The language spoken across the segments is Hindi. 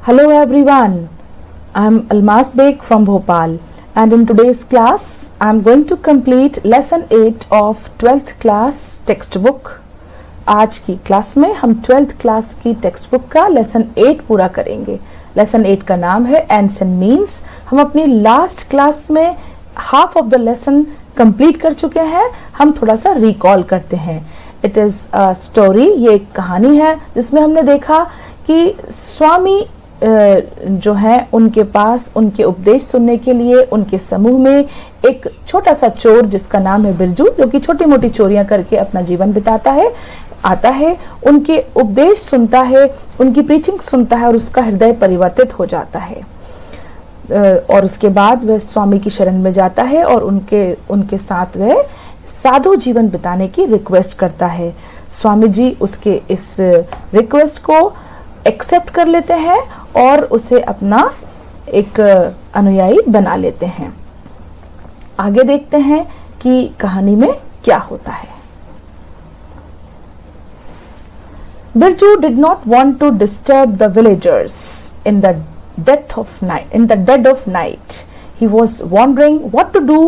Hello everyone, I am Almas Beg from Bhopal and in today's class I am going to complete lesson 8 of 12th class textbook. आज की क्लास में हम 12th क्लास की टेक्स्ट बुक का लेसन 8 पूरा करेंगे. लेसन 8 का नाम है एंड्स एंड मीन्स. हम अपनी लास्ट क्लास में half of the lesson complete कर चुके हैं. हम थोड़ा सा रिकॉल करते हैं. इट इज अ स्टोरी, ये एक कहानी है जिसमें हमने देखा कि स्वामी जो है उनके पास उनके उपदेश सुनने के लिए उनके समूह में एक छोटा सा चोर जिसका नाम है बिरजू, जो कि छोटी मोटी चोरियां करके अपना जीवन बिताता है, आता है, उनके उपदेश सुनता है, उनकी प्रीचिंग सुनता है और उसका हृदय परिवर्तित हो जाता है. और उसके बाद वह स्वामी की शरण में जाता है और उनके साथ वह साधु जीवन बिताने की रिक्वेस्ट करता है. स्वामी जी उसके इस रिक्वेस्ट को एक्सेप्ट कर लेते हैं और उसे अपना एक अनुयायी बना लेते हैं. आगे देखते हैं कि कहानी में क्या होता है. Birju did not want to disturb the villagers in the dead of night. He was wondering what to do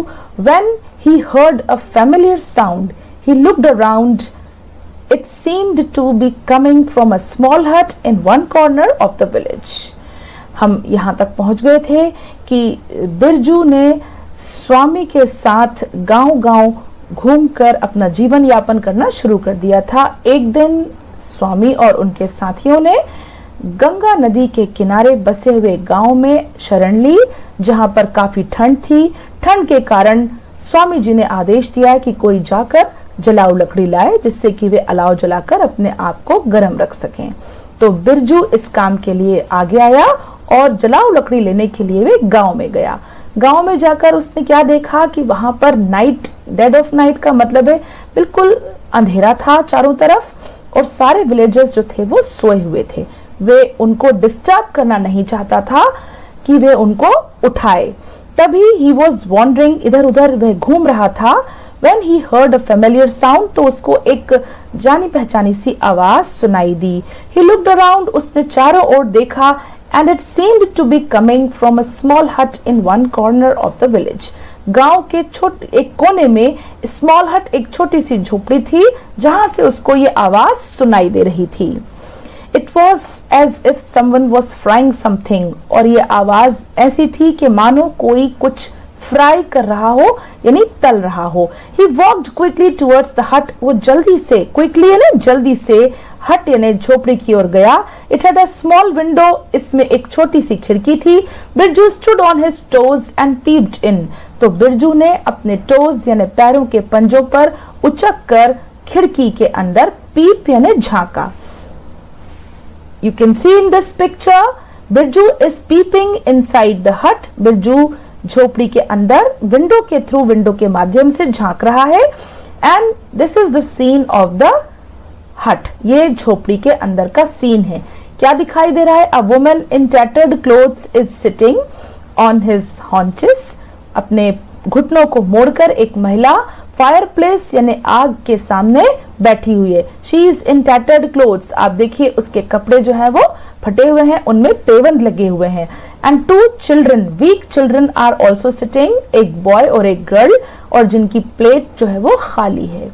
when he heard a familiar sound. He looked around. It seemed to be coming from a small hut in one corner of the village. हम यहाँ तक पहुँच गए थे कि बिरजू ने स्वामी के साथ गांव-गांव घूमकर अपना जीवन यापन करना शुरू कर दिया था. एक दिन स्वामी और उनके साथियों ने गंगा नदी के किनारे बसे हुए गांव में शरण ली, जहां पर काफी ठंड थी. ठंड के कारण स्वामी जी ने आदेश दिया कि कोई जाकर जलाऊ लकड़ी लाए जिससे कि वे अलाव जलाकर अपने आप को गर्म रख सकें. तो बिरजू इस काम के लिए आगे आया और जलाऊ लकड़ी लेने के लिए वे गांव में गया. गांव में जाकर उसने क्या देखा कि वहां पर नाइट, डेड ऑफ नाइट का मतलब है बिल्कुल अंधेरा था चारों तरफ और सारे विलेजर्स जो थे वो सोए हुए थे. वे उनको डिस्टर्ब करना नहीं चाहता था कि वे उनको उठाए. तभी ही वॉज वॉन्डरिंग, इधर उधर वह घूम रहा था. When he heard a familiar sound, तो उसको एक जानी पहचानी सी आवाज सुनाई दी. He looked around, उसने चारों ओर देखा and it seemed to be coming from a small hut in one corner of the village. गांव के एक कोने में स्मॉल हट, एक छोटी सी झोपड़ी थी जहां से उसको ये आवाज सुनाई दे रही थी. It was as if someone was frying something, और ये आवाज ऐसी थी कि मानो कोई कुछ फ्राई कर रहा हो यानी तल रहा हो. He walked quickly towards the hut. वो जल्दी से, quickly यानी जल्दी से हट यानी झोपड़ी की ओर गया. It had a small window. इसमें एक छोटी सी खिड़की थी. Birju stood on his toes and peeped in. तो बिरजू ने अपने टोज यानी पैरों के पंजों पर उचक कर खिड़की के अंदर पीप यानी झांका. You can see in this picture, Birju is peeping inside the hut. Birju झोपड़ी के अंदर विंडो के थ्रू, विंडो के माध्यम से झांक रहा है. And this is the scene of the hut. ये झोपड़ी के अंदर का सीन है. क्या दिखाई दे रहा है? A woman in tattered clothes is sitting on his haunches. अपने घुटनों को मोड़कर एक महिला फायर प्लेस यानी आग के सामने बैठी हुई है. She is in tattered clothes. आप देखिए उसके कपड़े जो है वो फटे हुए हैं, उनमें पेवंद लगे हुए हैं. And two children, weak children are also sitting, एक बॉय और एक गर्ल, और जिनकी प्लेट जो है वो खाली है.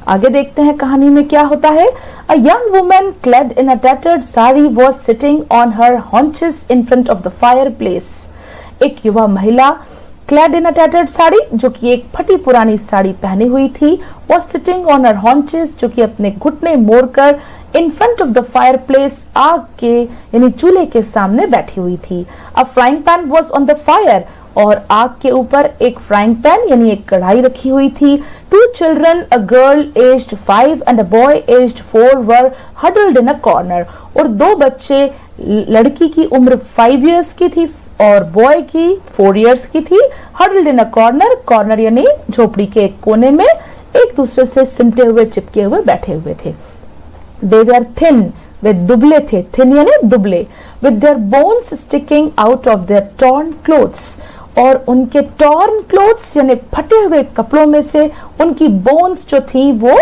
आगे देखते हैं कहानी में क्या होता है. A young woman clad in a tattered sari was sitting on her haunches in front of the fire place. एक युवा महिला clad in a tattered sari, जो कि एक फटी पुरानी साड़ी पहनी हुई थी, was sitting on her haunches, जो कि अपने घुटने मोड़कर in front of the fire place, आग के यानी चूल्हे के सामने बैठी हुई थी. A frying pan was on the fire, और आग के ऊपर एक फ्राइंग पैन यानी एक कढ़ाई रखी हुई थी. Two children, a girl aged 5 and a boy aged 4 were huddled in a corner. और दो बच्चे, लड़की की उम्र 5 इयर्स की थी और बॉय की 4 इयर्स की थी. Huddled in a corner, corner यानी झोपड़ी के एक कोने में एक दूसरे से सिमटे हुए, चिपके हुए बैठे हुए थे. They were thin, वे दुबले थे. थिन यानी दुबले. With their bones sticking out of their torn clothes, और उनके torn clothes यानी फटे हुए कपड़ों में से उनकी bones जो थी वो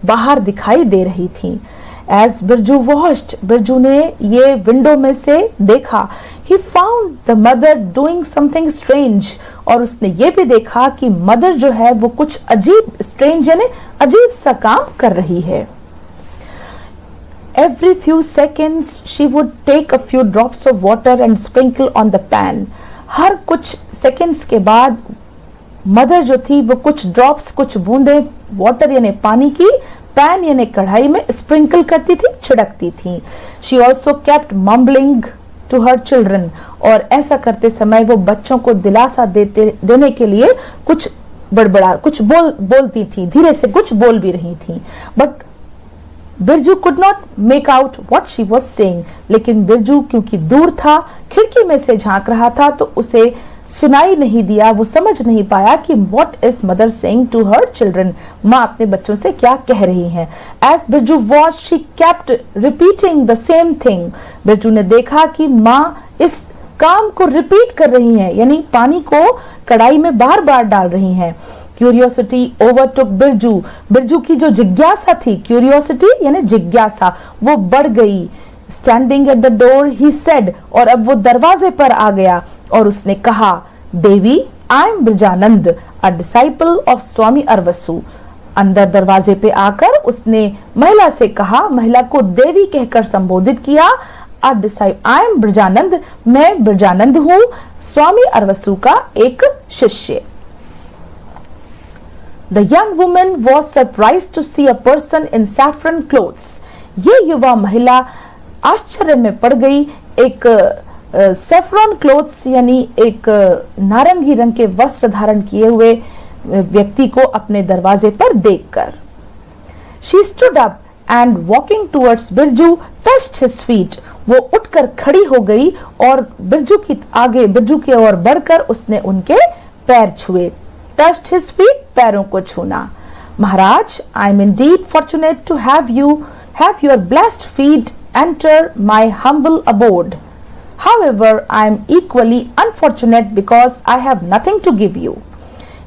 बाहर दिखाई दे रही थी. As Birju watched, बिरजू ने ये विंडो में से देखा, he found the mother doing something strange, और उसने ये भी देखा कि मदर जो है वो कुछ अजीब, strange यानी अजीब सा काम कर रही है। Every few seconds she would take a few drops of water and sprinkle on the pan. हर कुछ सेकंड्स के बाद मदर जो थी वो कुछ ड्रॉप्स, कुछ बूंदे वाटर यानी पानी की पैन यानी कढ़ाई में स्प्रिंकल करती थी, छिड़कती थी। She also kept mumbling to her children, और ऐसा करते समय वो बच्चों को दिलासा देने के लिए कुछ बड़बड़ा, कुछ बोलती थी, धीरे से कुछ बोल भी रही थी। But Birju could not make out what she was saying, लेकिन बिरजू क्योंकि दूर था, खिड़की में से झांक रहा था, तो उसे सुनाई नहीं दिया, वो समझ नहीं पाया कि what is mother saying to her children, माँ अपने बच्चों से क्या कह रही हैं। As Birju watch she kept repeating the same thing, Birju ने देखा कि माँ इस काम को रिपीट कर रही हैं, यानी पानी को कढ़ाई में बार बार डाल रही हैं। क्यूरियोसिटी ओवरटुक बिरजू, बिरजू की जो जिज्ञासा थी, क्यूरियोसिटी यानी जिज्ञासा, वो बढ़ गई। Standing at the door he said, और अब वो दरवाजे पर आ गया और उसने कहा, Devi I am Brajanand, a disciple of Swami Aravasu. अंदर दरवाजे पे आकर उसने महिला से कहा, महिला को देवी कहकर संबोधित किया, a disciple, I am Brajanand, मैं ब्रजानंद हूं, स्वामी अरवसु का एक शिष्य। The young woman was surprised to see a person in saffron clothes. ये युवा महिला आश्चर्य में पड़ गई एक सेफ्रॉन क्लोथ्स यानी एक नारंगी रंग के वस्त्र धारण किए हुए व्यक्ति को अपने दरवाजे पर देखकर। She stood up and walking towards Birju touched his feet. वो उठकर खड़ी हो गई और बिरजू की ओर बढ़कर उसने उनके पैर छुए। Touched his feet, पैरों को छूना। महाराज, I am indeed fortunate to have your blessed feet enter my humble abode. However, I am equally unfortunate because I have nothing to give you.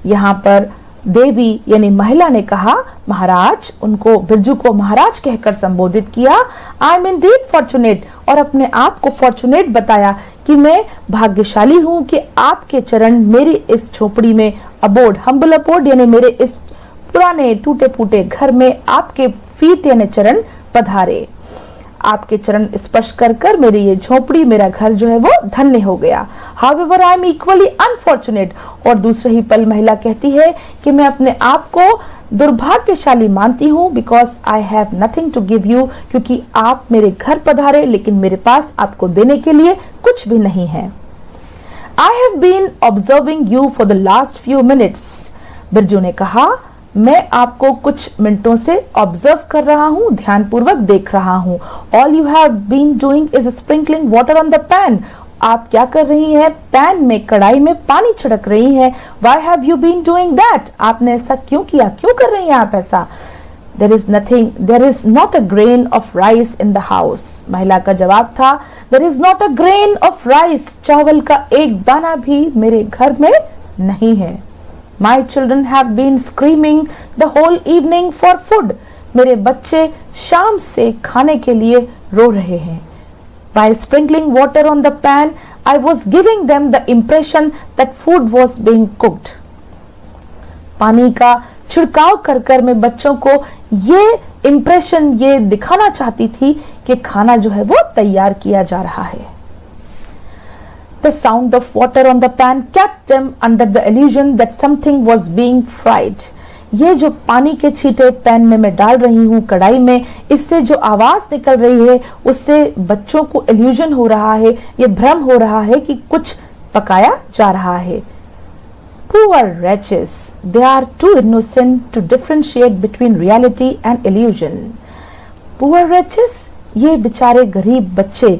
यहाँ पर देवी यानी महिला ने कहा, महाराज, उनको बिरजू को महाराज कहकर संबोधित किया। I am indeed fortunate, और अपने आप को फॉर्चुनेट बताया कि मैं भाग्यशाली हूं कि आपके चरण मेरी इस झोपड़ी में, अबोर्ड, हम्बल अबोर्ड यानी मेरे इस पुराने टूटे फूटे घर में आपके फीट यानी चरण पधारे। आपके चरण स्पर्श कर कर मेरी ये झोपड़ी, मेरा घर जो है वो धन्य हो गया। However, I am equally unfortunate, और दूसरे ही पल महिला कहती है कि मैं अपने आप को दुर्भाग्यशाली मानती हूँ, because I have nothing to give you, क्योंकि आप मेरे घर पधारे लेकिन मेरे पास आपको देने के लिए कुछ भी नहीं है। I have been observing you for the last few minutes. Birju ने कहा, मैं आपको कुछ मिनटों से ऑब्जर्व कर रहा हूँ, ध्यानपूर्वक देख रहा हूँ। All you have been doing is sprinkling water on the pan. आप क्या कर रही हैं? पैन में, कढ़ाई में पानी छिड़क रही हैं। Why have you been doing that? आपने ऐसा क्यों किया? क्यों कर रही हैं आप ऐसा? There is not a grain of rice in the house. महिला का जवाब था, there is not a grain of rice. चावल का एक दाना भी मेरे घर में नहीं है। My children have been screaming the whole evening for food. मेरे बच्चे शाम से खाने के लिए रो रहे हैं। By sprinkling water on the pan, I was giving them the impression that food was being cooked. पानी का छिड़काव कर कर मैं बच्चों को ये इम्प्रेशन, ये दिखाना चाहती थी कि खाना जो है वो तैयार किया जा रहा है। The sound of water on the pan kept them under the illusion that something was being fried. ये जो पानी के छींटे पैन में मैं डाल रही हूँ कढ़ाई में, इससे जो आवाज निकल रही है उससे बच्चों को इल्यूजन हो रहा है, ये भ्रम हो रहा है कि कुछ पकाया जा रहा है। Poor wretches, they are too innocent to differentiate between reality and illusion. Poor wretches, ये बेचारे गरीब बच्चे,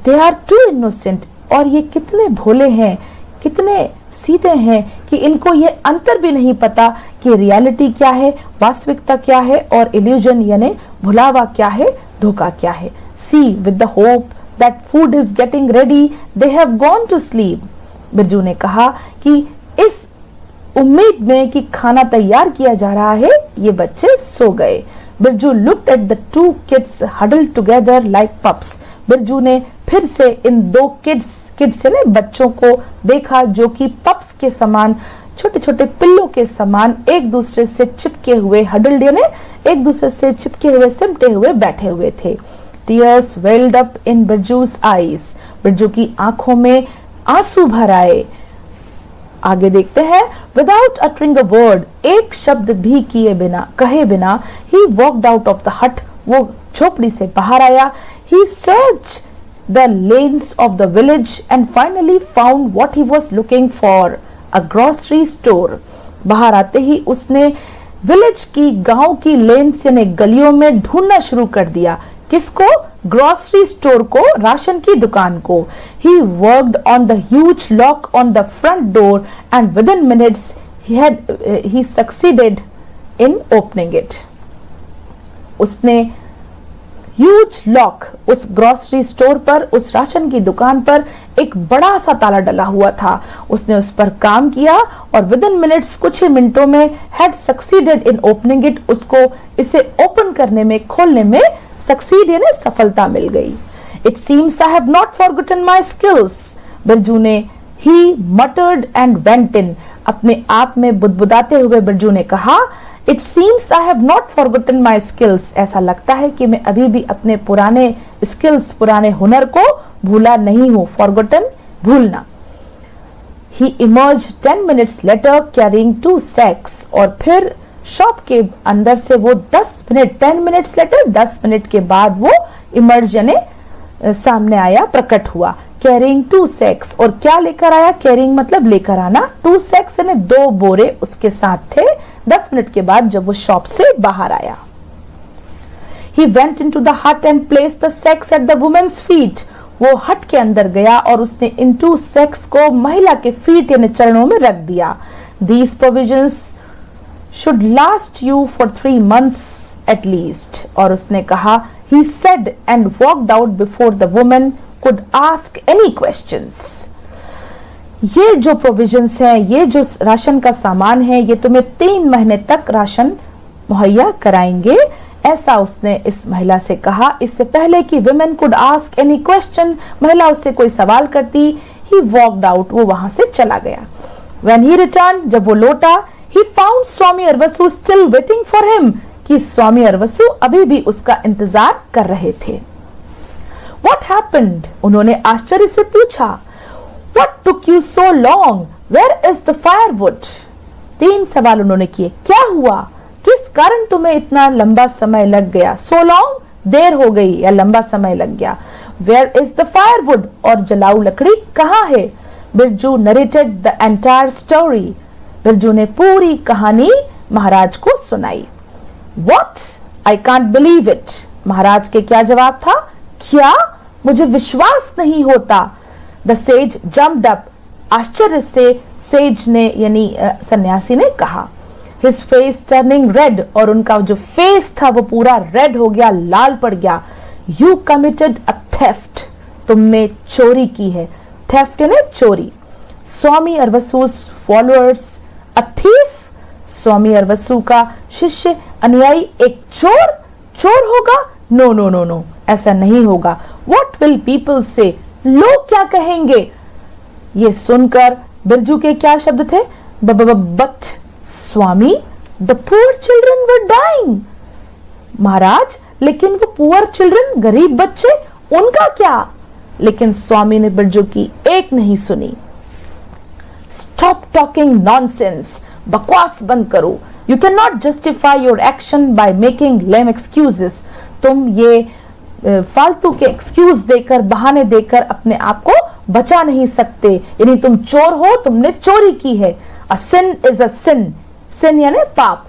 they are too innocent, और ये कितने भोले हैं, कितने सीधे हैं कि इनको ये अंतर भी नहीं पता कि रियलिटी क्या है, वास्तविकता क्या है, और इल्यूजन यानी भुलावा क्या है, धोखा क्या है। See, with the hope that food is getting ready, they have gone to sleep. Birju ने कहा कि इस उम्मीद में कि खाना तैयार किया जा रहा है, ये बच्चे सो गए। Birju looked at the two kids huddled together like pups. Birju ने फिर से इन दो किड्स ने बच्चों को देखा जो कि पप्स के समान, छोटे छोटे पिल्लों के समान एक दूसरे से चिपके हुए, हडल्ड यानी एक दूसरे से चिपके हुए, सिमटे हुए बैठे हुए थे. Tears welled up in बिरजू's eyes. Birju की आंखों में आंसू भर आए. आगे देखते हैं. Without uttering a word, एक शब्द भी कहे बिना, he walked out of the hut. वो झोपड़ी से बाहर आया. He searched the lanes of the village and finally found what he was looking for, a grocery store. बाहर आते ही उसने विलेज की, गांव की लेन्स यानी गलियों में ढूंढना शुरू कर दिया. किसको? ग्रोसरी स्टोर को, राशन की दुकान को. He worked on the huge lock on the front door and within minutes he succeeded in opening it. उसने ह्यूज लॉक, उस ग्रोसरी स्टोर पर, उस राशन की दुकान पर एक बड़ा सा ताला डला हुआ था. उसने उस पर काम किया और विद इन मिनट्स, कुछ ही मिनटों में, had succeeded in opening it, उसको इसे ओपन करने में, खोलने में सक्सीड यानी सफलता मिल गई. It seems I have not forgotten my skills. Birju ने ही मटर्ड एंड वेंट इन, अपने आप में बुदबुदाते हुए बिरजू ने कहा, It seems I have not forgotten my skills. ऐसा लगता है कि मैं अभी भी अपने पुराने स्किल्स, पुराने हुनर को भूला नहीं हूं. Forgotten, भूलना. He emerged 10 minutes later carrying 2 sacks. और फिर शॉप के अंदर से वो 10 मिनट्स लेटर, 10 मिनट के बाद वो इमर्ज यानी सामने आया, प्रकट हुआ. कैरिंग 2 sacks, और क्या लेकर आया? कैरिंग मतलब लेकर आना. 2 sacks यानी 2 बोरे उसके साथ थे. 10 मिनट के बाद जब वो शॉप से बाहर आया. He went into the hut and placed the sacks at the woman's feet. वो हट के अंदर गया और उसने इन 2 sacks को महिला के फीट यानी चरणों में रख दिया. These provisions should last you for 3 months at least. और उसने कहा, he said and walked out before the woman could ask any questions. ये जो प्रोविजंस हैं, ये जो राशन का सामान है, ये तुम्हें 3 महीने तक राशन मुहैया कराएंगे, ऐसा उसने इस महिला से कहा. इससे पहले कि women could ask any question, महिला उससे कोई सवाल करती, he walked out, वो वहां से चला गया. When he returned, जब वो लौटा, he found Swami Arvasu still waiting for him, कि स्वामी अरवसु अभी भी उसका इंतजार कर रहे थे. What happened? उन्होंने आश्चर्य से पूछा. What took you so long? Where is the firewood? 3 सवाल उन्होंने किए. क्या हुआ? किस कारण तुम्हें इतना लंबा समय लग गया? So long, देर हो गई या लंबा समय लग गया. Where is the firewood? और जलाऊ लकड़ी कहाँ है? Birju narrated the entire story. Birju ने पूरी कहानी महाराज को सुनाई. What? I can't believe it. महाराज के क्या जवाब था? क्या? मुझे विश्वास नहीं होता. The sage jumped up. आश्चर्य से सेज ने यानी सन्यासी ने कहा. His face turning red, और उनका जो फेस था वो पूरा रेड हो गया, लाल पड़ गया. You committed a theft. तुमने चोरी की है. Theft यानी चोरी. स्वामी अरवसु's followers a thief. स्वामी अरवसु का शिष्य, अनुयायी एक चोर होगा? नो नो नो नो, ऐसा नहीं होगा. What will people say? लोग क्या कहेंगे? ये सुनकर बिरजू के क्या शब्द थे? But Swami, the poor children were dying. महाराज, लेकिन वो पुअर चिल्ड्रन, गरीब बच्चे, उनका क्या? लेकिन स्वामी ने बिरजू की एक नहीं सुनी. Stop talking nonsense. बकवास बंद करो. You cannot justify your action by making lame excuses. तुम ये फालतू के एक्सक्यूज देकर, बहाने देकर अपने आप को बचा नहीं सकते. यानी तुम चोर हो, तुमने चोरी की है. A sin is a sin. sin यानी पाप.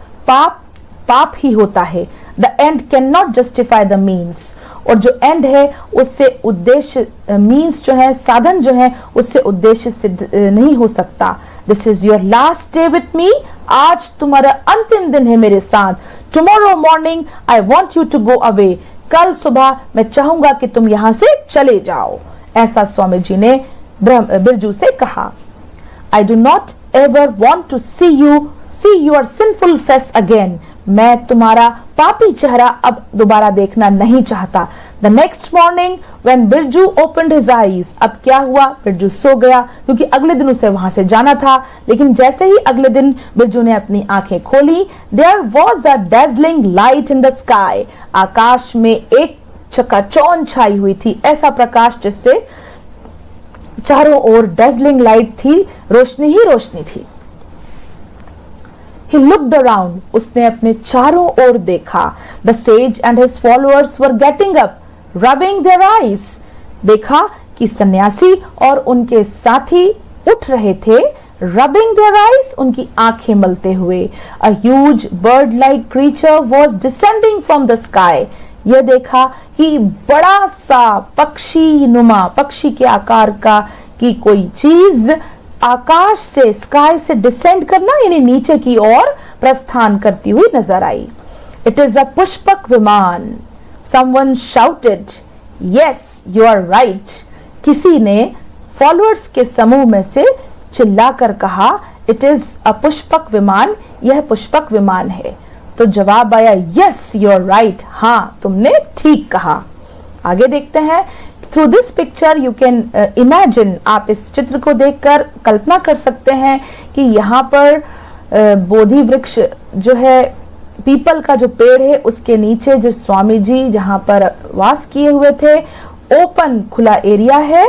पाप ही होता है. The end cannot justify the means. और जो एंड है उससे उद्देश्य, मीन्स जो है, साधन जो है, उससे उद्देश्य सिद्ध नहीं हो सकता. This is your last day with me. आज तुम्हारा अंतिम दिन है मेरे साथ. Tomorrow morning I want you to go away. कल सुबह मैं चाहूंगा कि तुम यहां से चले जाओ. ऐसा स्वामी जी ने बिरजू से कहा. I do not ever want to see your sinful face again. मैं तुम्हारा पापी चेहरा अब दोबारा देखना नहीं चाहता। The next morning when Birju opened his eyes, अब क्या हुआ, बिरजू सो गया क्योंकि अगले दिन उसे वहां से जाना था। लेकिन जैसे ही अगले दिन बिरजू ने अपनी आंखें खोली, there was a dazzling light in the sky, आकाश में एक चकाचौंध छाई हुई थी, ऐसा प्रकाश जिससे चारों ओर डेजलिंग लाइट थी, रोशनी ही रोशनी थी। He looked around, उसने अपने चारों ओर देखा। The sage and his followers were getting up, rubbing their eyes. देखा कि सन्यासी और उनके साथी उठ रहे थे, rubbing their eyes, उनकी आंखें मलते हुए। A huge bird-like creature was descending from the sky. यह देखा कि बड़ा सा पक्षी नुमा, पक्षी के आकार का कि कोई चीज आकाश से, स्काई से डिसेंड करना यानी नीचे की ओर प्रस्थान करती हुई नजर आई। It is a Pushpak Viman. Someone shouted, yes you are right. किसी ने फॉलोअर्स के समूह में से चिल्लाकर कहा, इट इज अ पुष्पक विमान, यह पुष्पक विमान है। तो जवाब आया, यस यू आर राइट, हाँ तुमने ठीक कहा। आगे देखते हैं। Through this picture you can imagine, आप इस चित्र को देखकर कल्पना कर सकते हैं कि यहाँ पर बोधि वृक्ष जो है, पीपल का जो पेड़ है, उसके नीचे जो स्वामी जी जहाँ पर वास किए हुए थे, ओपन खुला एरिया है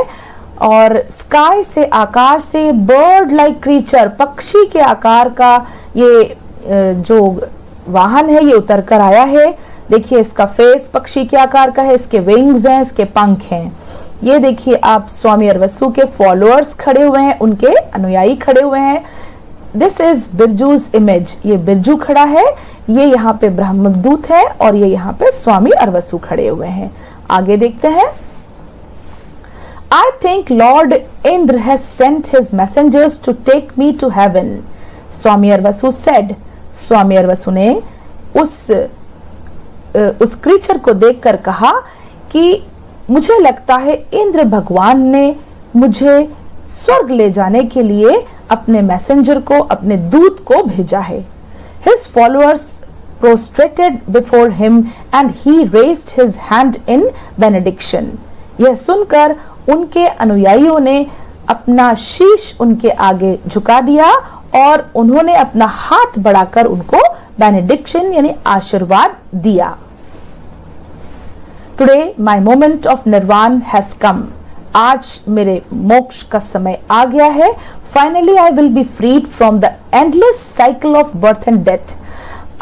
और स्काई से, आकाश से बर्ड लाइक क्रीचर, पक्षी के आकार का ये जो वाहन है ये उतर कर आया है। देखिए इसका फेस पक्षी के आकार का है, इसके विंग्स हैं, इसके पंख हैं। ये देखिए आप स्वामी अरवसु के फॉलोअर्स खड़े हुए हैं, उनके अनुयायी खड़े हुए हैं। दिस इज बिरजूज इमेज, ये बिरजू खड़ा है, ये यहाँ पे ब्रह्मदूत है और ये यहाँ पे स्वामी अरवसु खड़े हुए हैं। आगे देखते हैं। I think Lord Indra has sent his messengers to take me to heaven. Swami Arvasu said, स्वामी अरवसु ने उस क्रीचर को देखकर कहा कि मुझे लगता है इंद्र भगवान ने मुझे स्वर्ग ले जाने के लिए अपने मैसेंजर को, अपने दूत को भेजा है। His followers prostrated before him and he raised his hand in benediction. यह सुनकर उनके अनुयायियों ने अपना शीश उनके आगे झुका दिया और उन्होंने अपना हाथ बढ़ाकर उनको बेनेडिक्शन यानी आशीर्वाद दिया। Today my moment of nirvana has come, आज मेरे मोक्ष का समय आ गया है। Finally I will be freed from the endless cycle of birth and death.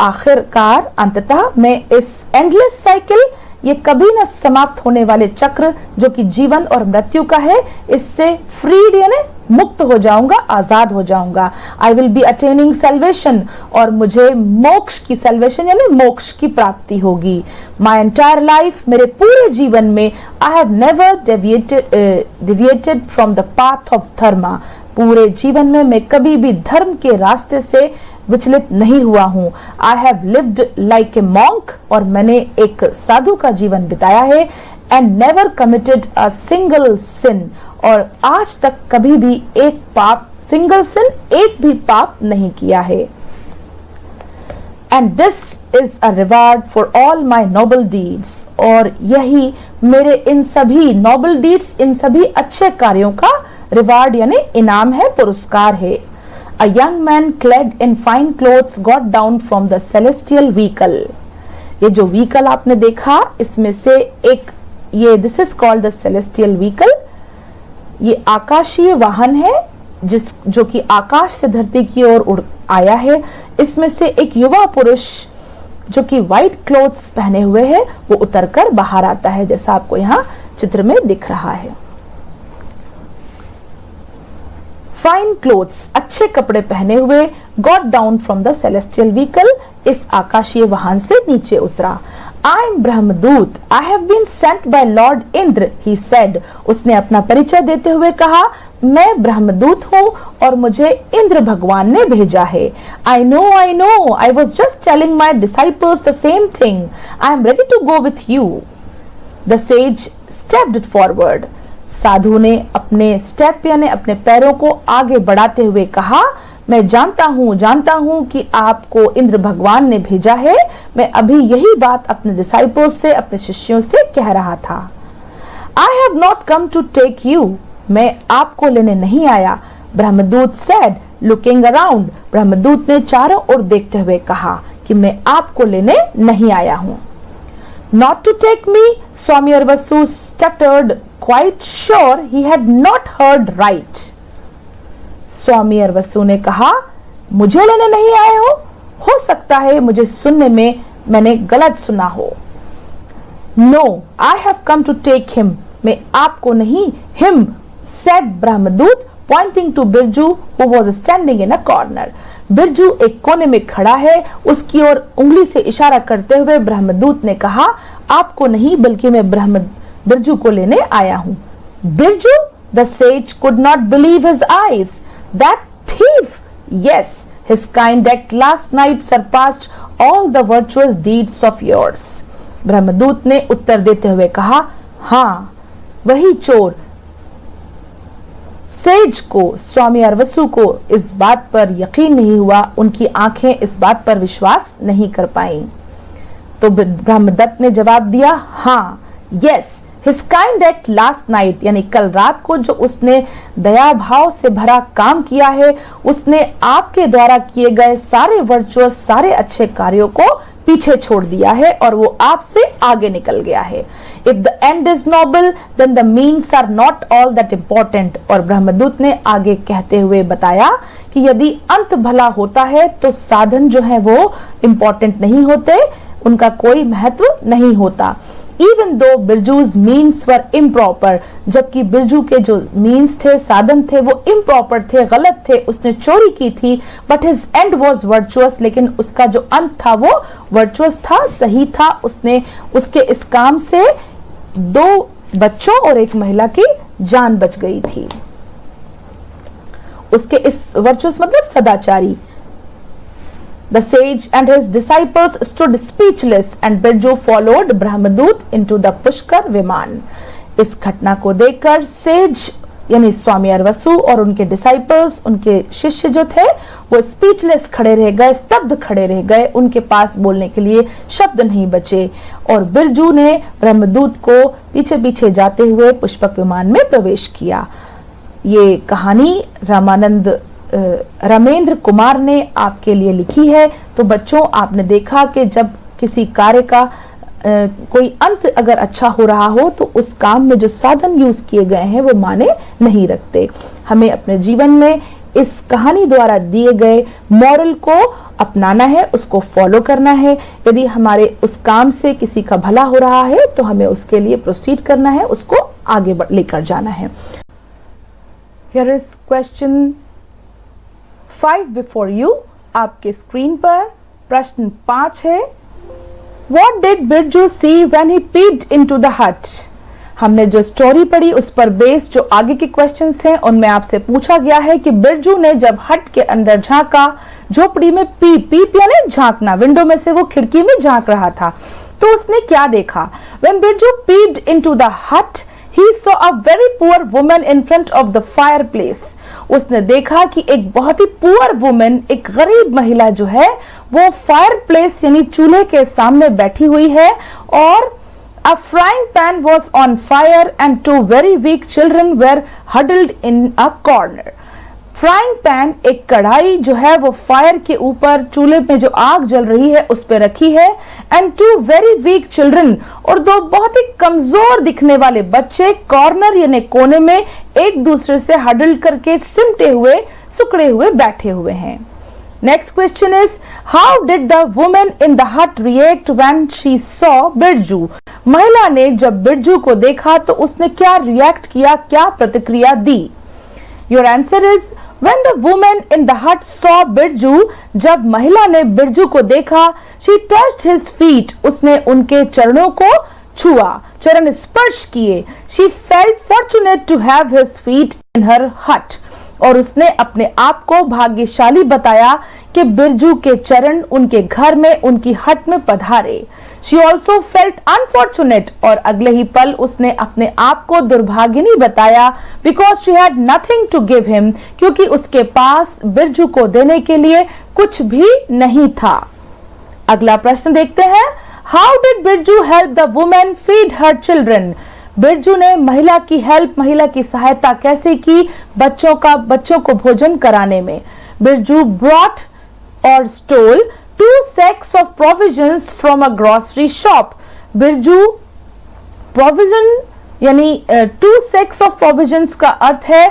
आखिरकार अंततः मैं इस एंडलेस साइकिल, ये कभी न समाप्त होने वाले चक्र जो कि जीवन और मृत्यु का है, इससे फ्रीड यानी मुक्त हो जाऊंगा, आजाद हो जाऊंगा। आई विल बी अटेनिंग सेल्वेशन, और मुझे मोक्ष की, सेल्वेशन यानी मोक्ष की प्राप्ति होगी। माई एंटायर लाइफ, मेरे पूरे जीवन में I have never deviated from the path of dharma, पूरे जीवन में मैं कभी भी धर्म के रास्ते से विचलित नहीं हुआ हूं। I have lived like a monk, और मैंने एक साधु का जीवन बिताया है। And never committed a single sin, और आज तक कभी भी एक पाप, सिंगल सिन, एक भी पाप नहीं किया है। And this is a reward for all my noble deeds, और यही मेरे इन सभी नोबल डीड्स, इन सभी अच्छे कार्यों का रिवार्ड यानी इनाम है, पुरस्कार है। A young man clad in fine clothes got down from the celestial vehicle. ये जो व्हीकल आपने देखा, इसमें से एक, ये this is called the celestial vehicle. ये आकाशीय वाहन है जो कि आकाश से धरती की ओर उड़ आया है। इसमें से एक युवा पुरुष जो कि व्हाइट क्लोथ्स पहने हुए है, वो उतरकर बाहर आता है, जैसा आपको यहाँ चित्र में दिख रहा है। फाइन क्लोथ्स, अच्छे कपड़े पहने हुए, got down from the celestial vehicle, इस आकाशीय वाहन से नीचे उतरा। I am Brahmadoot, I have been sent by lord Indra, he said, उसने अपना परिचय देते हुए कहा, मैं ब्रह्मदूत हूँ और मुझे इंद्र भगवान ने भेजा है। I know, I was just telling my disciples the same thing, I am ready to go with you. The sage stepped forward, साधु ने अपने स्टेप यानी अपने पैरों को आगे बढ़ाते हुए कहा, मैं जानता हूं कि आपको इंद्र भगवान ने भेजा है। मैं अभी यही बात अपने डिसाइपल्स से, अपने शिष्यों से कह रहा था। I have not come to take you, मैं आपको लेने नहीं आया। Brahmdoot said, looking around, Brahmdoot ने चारों ओर देखते हुए कहा कि मैं आपको लेने नहीं आया हूं। Not to take me, Swami Arvasu stuttered, quite sure he had not heard right. स्वामी अरवसु ने कहा, मुझे लेने नहीं आए हो सकता है मुझे सुनने में मैंने गलत सुना हो। No, I have come to take him, मैं आपको नहीं, him, said Brahmdoot, pointing to Birju who was standing in a corner. Birju एक कोने में खड़ा है, उसकी ओर उंगली से इशारा करते हुए ब्रह्मदूत ने कहा, आपको नहीं बल्कि मैं बिरजू को लेने आया हूं। Birju? The sage could not believe his eyes. That thief! Yes, his kind act last night surpassed all the virtuous deeds of yours. Brahmdoot ने उत्तर देते हुए कहा, हाँ, वही चोर। सेज को, स्वामी अरवसु को इस बात पर यकीन नहीं हुआ, उनकी आंखें इस बात पर विश्वास नहीं कर पाईं। तो ब्रह्मदत्त ने जवाब दिया, हाँ, yes, his kind act last night, यानी कल रात को जो उसने दया भाव से भरा काम किया है, उसने आपके द्वारा किए गए सारे वर्चुअस, सारे अच्छे कार्यों को पीछे छोड़ दिया है और वो आपसे आगे निकल गया है। If the end is noble then the means are not all that important. और ब्रह्मदूत ने आगे कहते हुए बताया कि यदि अंत भला होता है तो साधन जो है वो इम्पोर्टेंट नहीं होते, उनका कोई महत्व नहीं होता। Even though बिरजूज मीन्स वर इम्प्रॉपर, जबकि बिरजू के जो मीन्स थे, साधन थे, वो इम्प्रॉपर थे, गलत थे, उसने चोरी की थी, but his and was virtuous, लेकिन उसका जो अंत था वो वर्चुअस था, सही था। उसने उसके इस काम से 2 बच्चों और 1 महिला की जान बच गई थी। उसके इस वर्चुअस मतलब सदाचारी। The sage and his disciples stood speechless and Birju followed Brahmadut into the Pushkar विमान। इस घटना को देखकर सेज यानी स्वामी अरवसु और उनके डिसाइपल्स, उनके शिष्य जो थे, वो स्पीचलेस खड़े रह गए, स्तब्ध खड़े रह गए, उनके पास बोलने के लिए शब्द नहीं बचे। और बिरजू ने ब्रह्मदूत को पीछे पीछे जाते हुए पुष्पक विमान में प्रवेश किया। ये कहानी रामेंद्र कुमार ने आपके लिए लिखी है। तो बच्चों, आपने देखा कि जब किसी कार्य का कोई अंत अगर अच्छा हो रहा हो तो उस काम में जो साधन यूज किए गए हैं वो माने नहीं रखते। हमें अपने जीवन में इस कहानी द्वारा दिए गए मॉरल को अपनाना है, उसको फॉलो करना है। यदि हमारे उस काम से किसी का भला हो रहा है तो हमें उसके लिए प्रोसीड करना है, उसको आगे लेकर जाना है। Here is question 5 before you। आपके स्क्रीन पर प्रश्न 5 है। What did Birju see when he peeped into the hut? हमने जो स्टोरी पढ़ी उस पर बेस जो आगे के क्वेश्चंस हैं उनमें आपसे पूछा गया है कि बिरजू ने जब हट के अंदर झांका, झोपड़ी में पीप यानी झांकना, विंडो में से वो खिड़की में झांक रहा था, तो उसने क्या देखा? When Birju peeped into the hut, he saw a very poor woman in front of the fireplace। उसने देखा कि एक बहुत ही पुअर वुमन, एक गरीब महिला जो है वो फायरप्लेस यानी चूल्हे के सामने बैठी हुई है और a frying pan was on fire and 2 very weak children were huddled in a corner। Frying pan, एक कढ़ाई जो है वो फायर के ऊपर, चूल्हे में जो आग जल रही है उस पे रखी है, एंड 2 वेरी वीक चिल्ड्रन, और 2 बहुत ही कमजोर दिखने वाले बच्चे कॉर्नर यानी कोने में एक दूसरे से हडल करके सिमटे हुए, सुकड़े हुए बैठे हुए हैं। Next question is, how did the women in the hut react when she saw Birju? महिला ने जब बिरजू को देखा तो उसने क्या रिएक्ट किया, क्या प्रतिक्रिया दी? Your answer is, When the woman in the hut saw Birju, जब महिला ने बिरजू को देखा, she touched his feet, उसने उनके चरणों को छुआ, चरण स्पर्श किए। She felt fortunate to have his feet in her hut, और उसने अपने आप को भाग्यशाली बताया कि बिरजू के चरण उनके घर में, उनकी हट में पधारे। She also felt unfortunate और अगले ही पल उसने अपने आप को दुर्भाग्यनी बताया because she had nothing to give him, क्योंकि उसके पास बिरजू को देने के लिए कुछ भी नहीं था। अगला प्रश्न देखते हैं, How did Birju help the woman feed her children? Birju ने महिला की सहायता कैसे की बच्चों को भोजन कराने में? Birju brought or stole 2 sacks of provisions from a grocery shop. Birju provision यानी 2 sacks of provisions का अर्थ है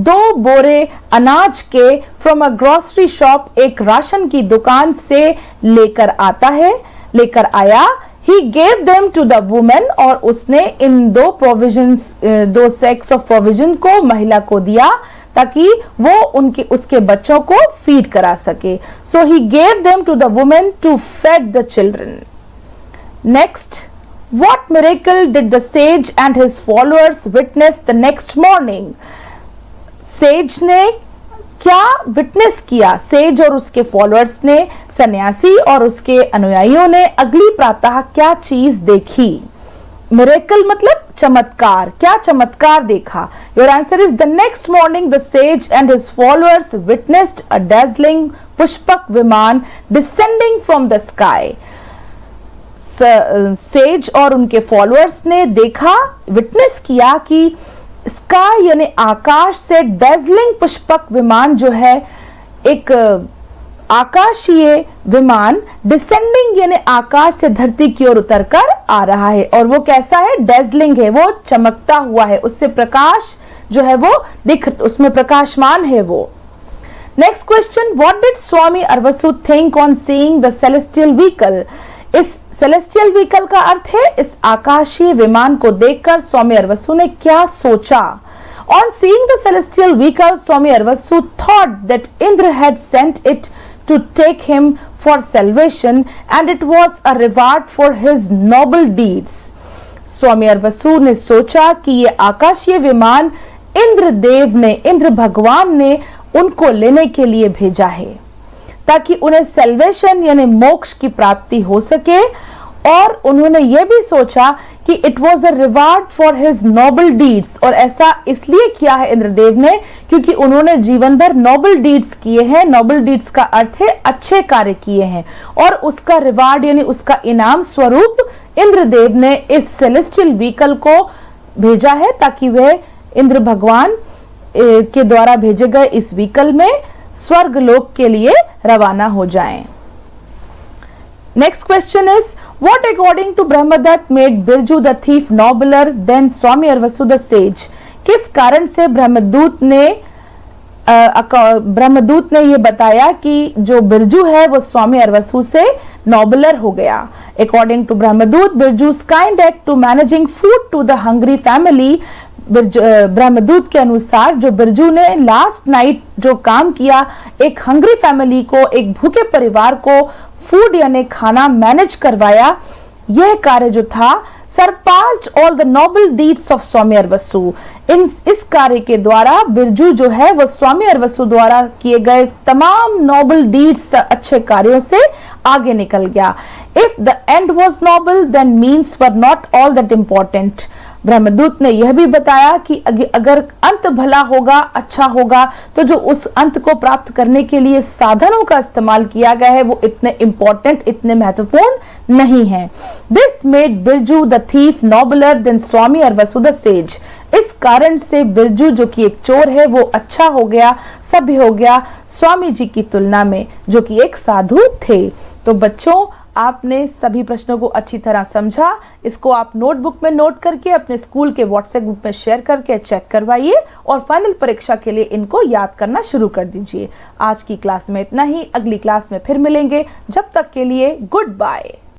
2 बोरे अनाज के from a grocery shop, एक राशन की दुकान से लेकर आया। He gave them to the woman और उसने इन 2 sacks of provision को महिला को दिया ताकि वो उसके बच्चों को फीड करा सके। So he gave them to the woman to feed the children. Next, what miracle did the sage and his followers witness the next morning? Says ने क्या विटनेस किया? सेज और उसके फॉलोअर्स ने, सन्यासी और उसके अनुयायियों ने अगली प्रातः क्या चीज देखी? मिरेकल मतलब चमत्कार। क्या चमत्कार देखा? Your answer is the next morning the sage and his followers witnessed a dazzling Pushpak viman descending from the sky. Sage और उनके फॉलोअर्स ने देखा, विटनेस किया कि स्काई यानी आकाश से डेज़लिंग पुष्पक विमान जो है, एक आकाशीय विमान, डिसेंडिंग यानी आकाश से धरती की ओर उतरकर आ रहा है। और वो कैसा है? डेज़लिंग है, वो चमकता हुआ है, उससे प्रकाश जो है वो उसमें प्रकाशमान है वो। Next question, what did Swami Aravasu think on seeing the celestial vehicle? इस सेलेस्टियल व्हीकल का अर्थ है इस आकाशीय विमान को देखकर स्वामी अरवसु ने क्या सोचा? On seeing the celestial vehicle, Swami Arvasu thought that Indra had sent it to take him for salvation and it was a reward for his noble deeds. स्वामी अरवसु ने सोचा कि ये आकाशीय विमान इंद्र भगवान ने उनको लेने के लिए भेजा है ताकि उन्हें सेल्वेशन यानी मोक्ष की प्राप्ति हो सके। और उन्होंने यह भी सोचा कि it was a reward for his noble deeds, और ऐसा इसलिए किया है इंद्रदेव ने क्योंकि उन्होंने जीवन भर नोबल डीड्स किए हैं। नोबल डीड्स का अर्थ है अच्छे कार्य किए हैं, और उसका रिवार्ड यानी उसका इनाम स्वरूप इंद्रदेव ने इस सेलेस्टियल व्हीकल को भेजा है ताकि वह इंद्र भगवान के द्वारा भेजे गए इस व्हीकल में स्वर्ग लोक के लिए रवाना हो जाएं। Next question is, what according to Brahmadatta made Birju the thief nobler than Swami Arvasu the sage? किस कारण से ब्रह्मदूत ने ये बताया कि जो बिरजू है वो स्वामी अरवसु से नोबलर हो गया? According to Brahmdoot, Birju's kind act to managing food to the hungry family, Brahmdoot के अनुसार जो बिरजू ने लास्ट नाइट जो काम किया, एक हंग्री फैमिली को, एक भूखे परिवार को फूड यानी खाना मैनेज करवाया, यह कार्य जो था surpassed all the noble deeds of Swami Aravasu. इस कार्य के द्वारा बिरजू जो है वो स्वामी अरवसु द्वारा किए गए तमाम नोबल डीड्स, अच्छे कार्यों से आगे निकल गया। If the end was noble then means were not all that important. Brahmadoot ने यह भी बताया कि अगर अंत भला होगा, अच्छा होगा, तो जो उस अंत को प्राप्त करने के लिए साधनों का इस्तेमाल किया गया है वो इतने इंपॉर्टेंट, इतने महत्वपूर्ण नहीं है। This made Birju the thief nobler than Swami Aravasu the sage. इस कारण से बिरजू जो कि एक चोर है वो अच्छा हो गया, सभ्य हो गया स्वामी जी की तुलना में जो कि एक साधु थे। तो बच्चों, आपने सभी प्रश्नों को अच्छी तरह समझा। इसको आप नोटबुक में नोट करके अपने स्कूल के व्हाट्सएप ग्रुप में शेयर करके चेक करवाइए और फाइनल परीक्षा के लिए इनको याद करना शुरू कर दीजिए। आज की क्लास में इतना ही, अगली क्लास में फिर मिलेंगे। जब तक के लिए गुड बाय।